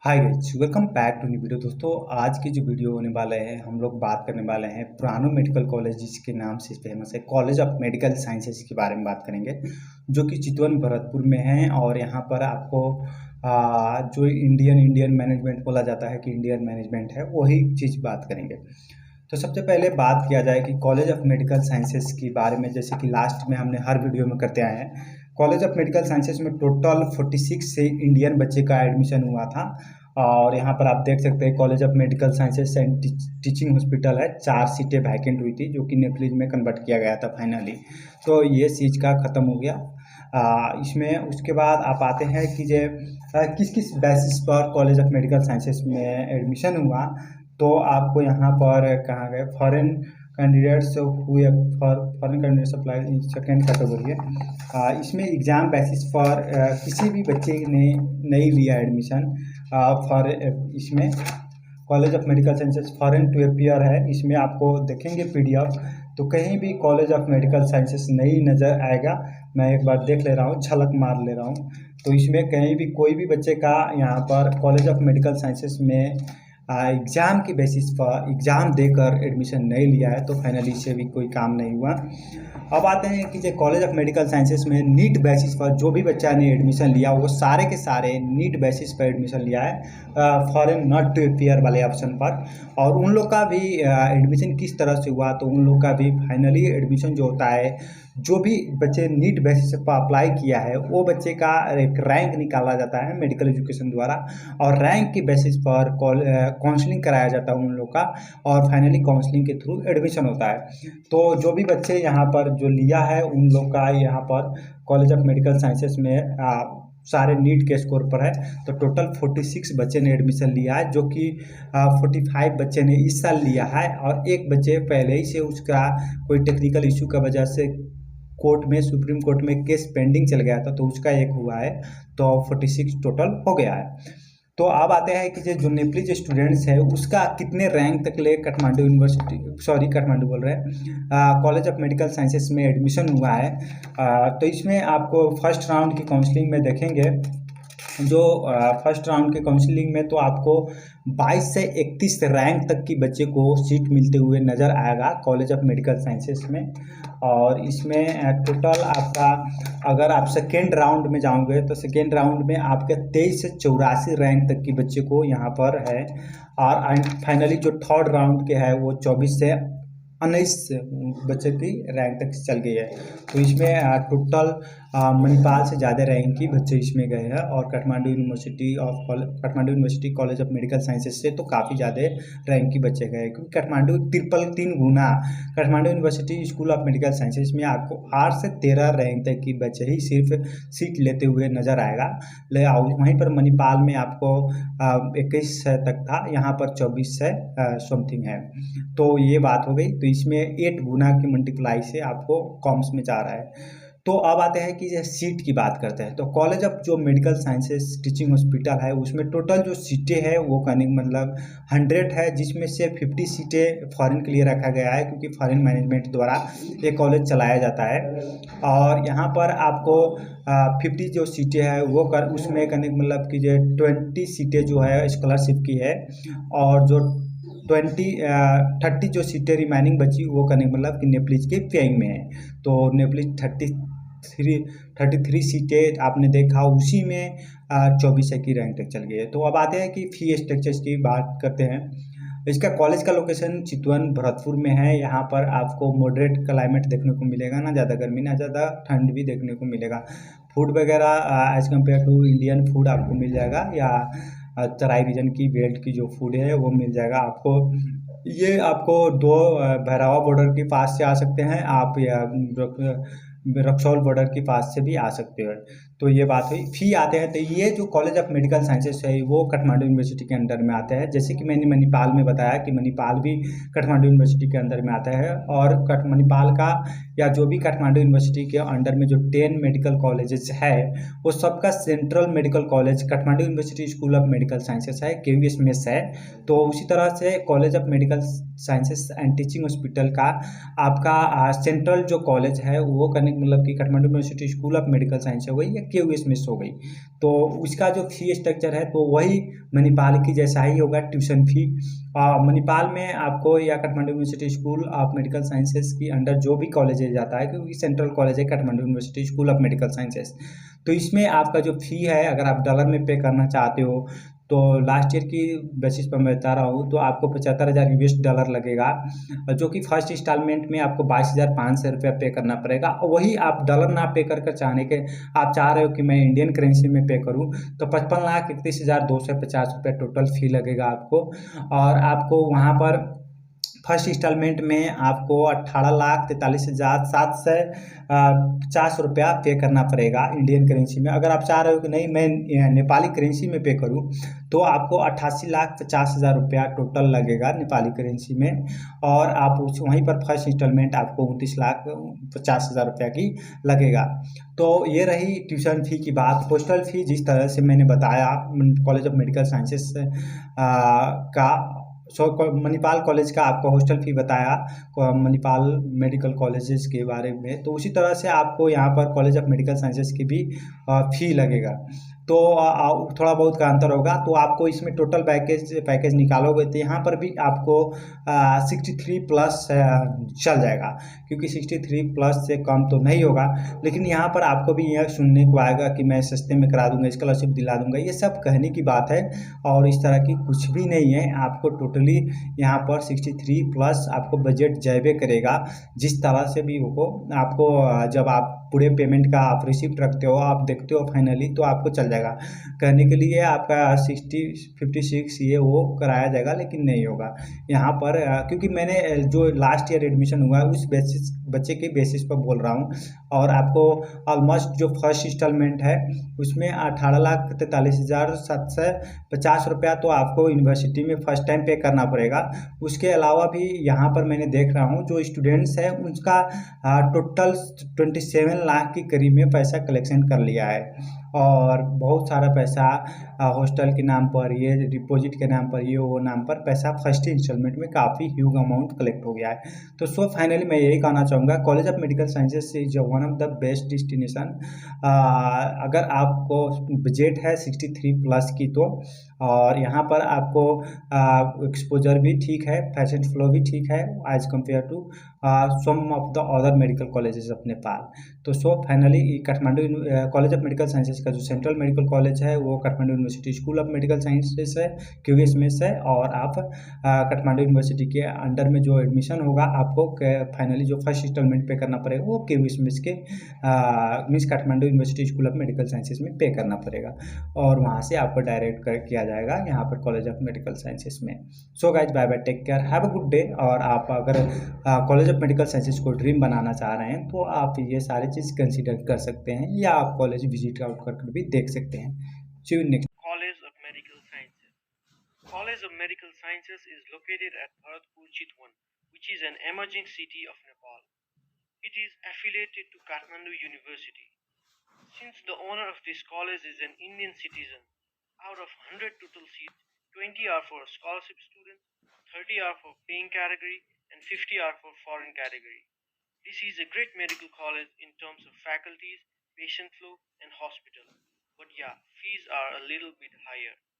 Hi guys, welcome back to new video. दोस्तों, आज की जो वीडियो होने वाला है, हम लोग बात करने वाले हैं पुरानो मेडिकल कॉलेज जिसके नाम से फेमस है, कॉलेज ऑफ मेडिकल साइंसेज के बारे में बात करेंगे, जो कि चितवन भरतपुर में है। और यहाँ पर आपको जो इंडियन मैनेजमेंट बोला जाता है कि इंडियन मैनेजमेंट है, वही चीज़ बात करेंगे। तो सबसे पहले बात किया जाए कि कॉलेज ऑफ मेडिकल साइंसेज के बारे में, जैसे कि लास्ट में हमने हर वीडियो में करते आए हैं। कॉलेज ऑफ मेडिकल साइंसेज में टोटल 46 से इंडियन बच्चे का एडमिशन हुआ था। और यहाँ पर आप देख सकते हैं college of medical sciences and teaching hospital है। 4 सीटें वैकेंट हुई थी, जो कि नेपलीज में कन्वर्ट किया गया था फाइनली। तो ये चीज़ का ख़त्म हो गया इसमें। उसके बाद आप आते हैं कि जो किस किस बेसिस पर कॉलेज ऑफ मेडिकल साइंसेज में एडमिशन हुआ। तो आपको यहाँ पर कहा गया फॉरेन कैंडिडेट्स हुए, foreign candidates apply in second category है। इसमें एग्ज़ाम बेसिस पर किसी भी बच्चे ने नहीं लिया एडमिशन फॉर इसमें college of medical sciences foreign to appear है। इसमें आपको देखेंगे पीडीएफ, तो कहीं भी कॉलेज ऑफ मेडिकल साइंसेज नहीं नज़र आएगा। मैं एक बार देख ले रहा हूँ, झलक मार ले रहा हूँ। तो इसमें कहीं भी कोई भी बच्चे का यहाँ पर कॉलेज ऑफ मेडिकल साइंसेज में एग्ज़ाम की बेसिस पर एग्ज़ाम देकर एडमिशन नहीं लिया है, तो फाइनली से भी कोई काम नहीं हुआ। अब आते हैं कि जो कॉलेज ऑफ मेडिकल साइंसेज में नीट बेसिस पर जो भी बच्चा ने एडमिशन लिया, वो सारे के सारे नीट बेसिस पर एडमिशन लिया है, फॉरेन नॉट टू अपीयर वाले ऑप्शन पर। और उन लोग का भी एडमिशन किस तरह से हुआ, तो उन लोग का भी फाइनली एडमिशन जो होता है, जो भी बच्चे नीट बेसिस पर अप्लाई किया है, वो बच्चे का एक रैंक निकाला जाता है मेडिकल एजुकेशन द्वारा। और रैंक की बेसिस पर काउंसलिंग कराया जाता है उन लोग का, और फाइनली काउंसलिंग के थ्रू एडमिशन होता है। तो जो भी बच्चे यहाँ पर जो लिया है, उन लोग का यहाँ पर कॉलेज ऑफ मेडिकल साइंसेज में सारे नीट के स्कोर पर है। तो टोटल 46 बच्चे ने एडमिशन लिया है, जो कि 45 बच्चे ने इस साल लिया है, और एक बच्चे पहले ही से उसका कोई टेक्निकल इशू का वजह से कोर्ट में, सुप्रीम कोर्ट में केस पेंडिंग चल गया था, तो उसका एक हुआ है। तो 46 टोटल हो गया है। तो अब आते हैं कि जो नेपलीज स्टूडेंट्स है, उसका कितने रैंक तक ले काठमांडू यूनिवर्सिटी, सॉरी काठमांडू बोल रहे हैं, कॉलेज ऑफ मेडिकल साइंसेज में एडमिशन हुआ है। तो इसमें आपको फर्स्ट राउंड की काउंसलिंग में देखेंगे, जो फर्स्ट राउंड के काउंसलिंग में तो आपको 22 से 31 रैंक तक की बच्चे को सीट मिलते हुए नज़र आएगा कॉलेज ऑफ मेडिकल साइंसेज में। और इसमें टोटल आपका, अगर आप सेकेंड राउंड में जाओगे, तो सेकेंड राउंड में आपके 23 से 84 रैंक तक की बच्चे को यहाँ पर है। और फाइनली जो थर्ड राउंड के है, वो 24 से 19 बच्चे की रैंक तक चल गई है। तो इसमें टोटल मणिपाल से ज़्यादा रैंक की बच्चे इसमें गए हैं, और Kathmandu University College of medical Sciences से तो काफ़ी ज़्यादा रैंक की बच्चे गए, क्योंकि काठमांडू 3 गुना Kathmandu University School of medical sciences में आपको 8 से 13 रैंक तक की बच्चे ही सिर्फ सीट लेते हुए नज़र आएगा। वहीं पर मणिपाल में आपको 21 तक था, यहाँ पर 24 से समथिंग है। तो ये बात हो गई। तो इसमें 8 गुना की मल्टीप्लाई से आपको कॉम्स में जा रहा है। तो अब आते हैं कि सीट की बात करते हैं। तो कॉलेज ऑफ जो मेडिकल साइंसेज टीचिंग हॉस्पिटल है, उसमें टोटल जो सीटें हैं वो कहने मतलब 100 है, जिसमें से 50 सीटें फॉरेन के लिए रखा गया है, क्योंकि फॉरेन मैनेजमेंट द्वारा ये कॉलेज चलाया जाता है। और यहाँ पर आपको 50 जो सीटें हैं वो उसमें कहने मतलब कि जो 20 सीटें जो है स्कॉलरशिप की है, और जो 30 जो सीटें रिमाइनिंग बची, वो करने मतलब कि नेपलीज के पेइंग में है। तो नेपलीज 33 सीटें आपने देखा, उसी में 24 की रैंक तक चल गई है। तो अब आते हैं कि फी स्ट्रक्चर्स की बात करते हैं। इसका कॉलेज का लोकेशन चितवन भरतपुर में है। यहाँ पर आपको मॉडरेट क्लाइमेट देखने को मिलेगा, ना ज़्यादा गर्मी ना ज़्यादा ठंड भी देखने को मिलेगा। फूड वगैरह as compare to Indian food आपको मिल जाएगा, या तराई रीजन की बेल्ट की जो फूड है वो मिल जाएगा आपको। ये आपको 2 भैरवा बॉर्डर के पास से आ सकते हैं आप, या रक्सौल बॉर्डर के पास से भी आ सकते हो। तो ये बात हुई। फी आते हैं, तो ये जो कॉलेज ऑफ मेडिकल साइंसेज है, वो काठमांडू यूनिवर्सिटी के अंडर में आता है। जैसे कि मैंने मणिपाल में बताया कि मणिपाल भी काठमांडू यूनिवर्सिटी के अंदर में आता है। और मणिपाल का या जो भी काठमांडू यूनिवर्सिटी के अंडर में जो 10 मेडिकल कॉलेजेस है, वो सबका central medical college Kathmandu University School of medical Sciences है, KUS मेस है। तो उसी तरह से college of medical sciences and teaching hospital का आपका सेंट्रल जो कॉलेज है, वो करने मतलब कि Kathmandu University School of medical science है, वही KUS मिस हो गई। तो उसका जो फ़ी स्ट्रक्चर है तो वही मणिपाल की जैसा ही होगा ट्यूशन फ़ी। मणिपाल में आपको या Kathmandu University School of medical sciences की अंडर जो भी कॉलेजेज जाता है, क्योंकि सेंट्रल कॉलेज है Kathmandu University School of medical sciences. तो इसमें आपका जो फ़ी है अगर आप डॉलर में पे करना चाहते हो तो लास्ट ईयर की बेसिस पर मैं बता रहा हूँ तो आपको 75,000 यूएस डॉलर लगेगा, जो कि फर्स्ट इंस्टॉलमेंट में आपको 22,500 रुपया पे करना पड़ेगा। वही आप डॉलर ना पे कर चाहने के आप चाह रहे हो कि मैं इंडियन करेंसी में पे करूँ तो 55,31,250 रुपया टोटल फ़ी लगेगा आपको। और आपको वहाँ पर फर्स्ट इंस्टॉलमेंट में आपको 18,43,750 रुपया पे करना पड़ेगा इंडियन करेंसी में। अगर आप चाह रहे हो कि नहीं मैं नेपाली करेंसी में पे करूं तो आपको 88,50,000 रुपया टोटल लगेगा नेपाली करेंसी में। और आप वहीं पर फर्स्ट इंस्टॉलमेंट आपको 29,50,000 रुपया की लगेगा। तो ये रही ट्यूशन फ़ी की बात। हॉस्टल फ़ी जिस तरह से मैंने बताया कॉलेज ऑफ मेडिकल साइंसेस का मणिपाल कॉलेज का आपको हॉस्टल फ़ी बताया मणिपाल मेडिकल कॉलेजेस के बारे में, तो उसी तरह से आपको यहाँ पर कॉलेज ऑफ मेडिकल साइंसेस की भी फ़ी लगेगा। तो थोड़ा बहुत का अंतर होगा। तो आपको इसमें टोटल पैकेज निकालोगे तो यहाँ पर भी आपको 63 प्लस चल जाएगा, क्योंकि 63 प्लस से कम तो नहीं होगा। लेकिन यहाँ पर आपको भी यह सुनने को आएगा कि मैं सस्ते में करा दूंगा, स्कॉलरशिप दिला दूंगा, ये सब कहने की बात है और इस तरह की कुछ भी नहीं है। आपको टोटली यहाँ पर 63 प्लस आपको बजट जायबे करेगा। जिस तरह से भी हो आपको जब आप पूरे पेमेंट का आप रिसिप्ट रखते हो, आप देखते हो फाइनली, तो आपको चल जाएगा। कहने के लिए आपका 56 ये वो कराया जाएगा, लेकिन नहीं होगा यहाँ पर। क्योंकि मैंने जो लास्ट ईयर एडमिशन हुआ है उस बेसिस बच्चे के बेसिस पर बोल रहा हूँ। और आपको ऑलमोस्ट जो फर्स्ट इंस्टॉलमेंट है उसमें 18,43,750 रुपया तो आपको यूनिवर्सिटी में फर्स्ट टाइम पे करना पड़ेगा। उसके अलावा भी यहाँ पर मैंने देख रहा हूँ जो स्टूडेंट्स हैं उनका टोटल 27 लाख के करीब में पैसा कलेक्शन कर लिया है। और बहुत सारा पैसा हॉस्टल के नाम पर, ये डिपॉजिट के नाम पर, ये वो नाम पर पैसा फर्स्ट इंस्टॉलमेंट में काफ़ी ह्यूज अमाउंट कलेक्ट हो गया है। तो सो फाइनली मैं यही कहना चाहूँगा, college of medical sciences is one of the best destination. अगर आपको बजट है 63 प्लस की तो, और यहाँ पर आपको एक्सपोजर भी ठीक है, फैशन फ्लो भी ठीक है as compare to some of the other medical colleges of Nepal. तो so finally Kathmandu College of medical Sciences का जो सेंट्रल मेडिकल कॉलेज है वो Kathmandu University School of medical Sciences है, क्यूएस में से। और आप काठमांडू यूनिवर्सिटी के अंडर में जो एडमिशन होगा आपको फाइनली जो फर्स्ट इंस्टॉलमेंट पे करना पड़ेगा वो क्यूएस मिस के miss Kathmandu University School of medical sciences में पे करना पड़ेगा। और वहाँ से आपको डायरेक्ट किया जाएगा यहाँ पर कॉलेज ऑफ मेडिकल साइंसेज में। So guys bye bye, take care, have a good day. और आप अगर कॉलेज ऑफ मेडिकल साइंसेज को ड्रीम बनाना चाह रहे हैं तो आप ये सारे चीज़ कंसिडर कर सकते हैं, या आप कॉलेज विजिट आउट करके भी देख सकते हैं। See you next. College of Medical Sciences. College of Medical Sciences is located at Bharatpur, Chitwan, which is an emerging city of Nepal. It is affiliated to Kathmandu University. Since the owner of this college is an Indian citizen, out of 100 total seats, 20 are for scholarship students, 30 are for paying category, and 50 are for foreign category. This is a great medical college in terms of faculties, patient flow, and hospital. But yeah, fees are a little bit higher.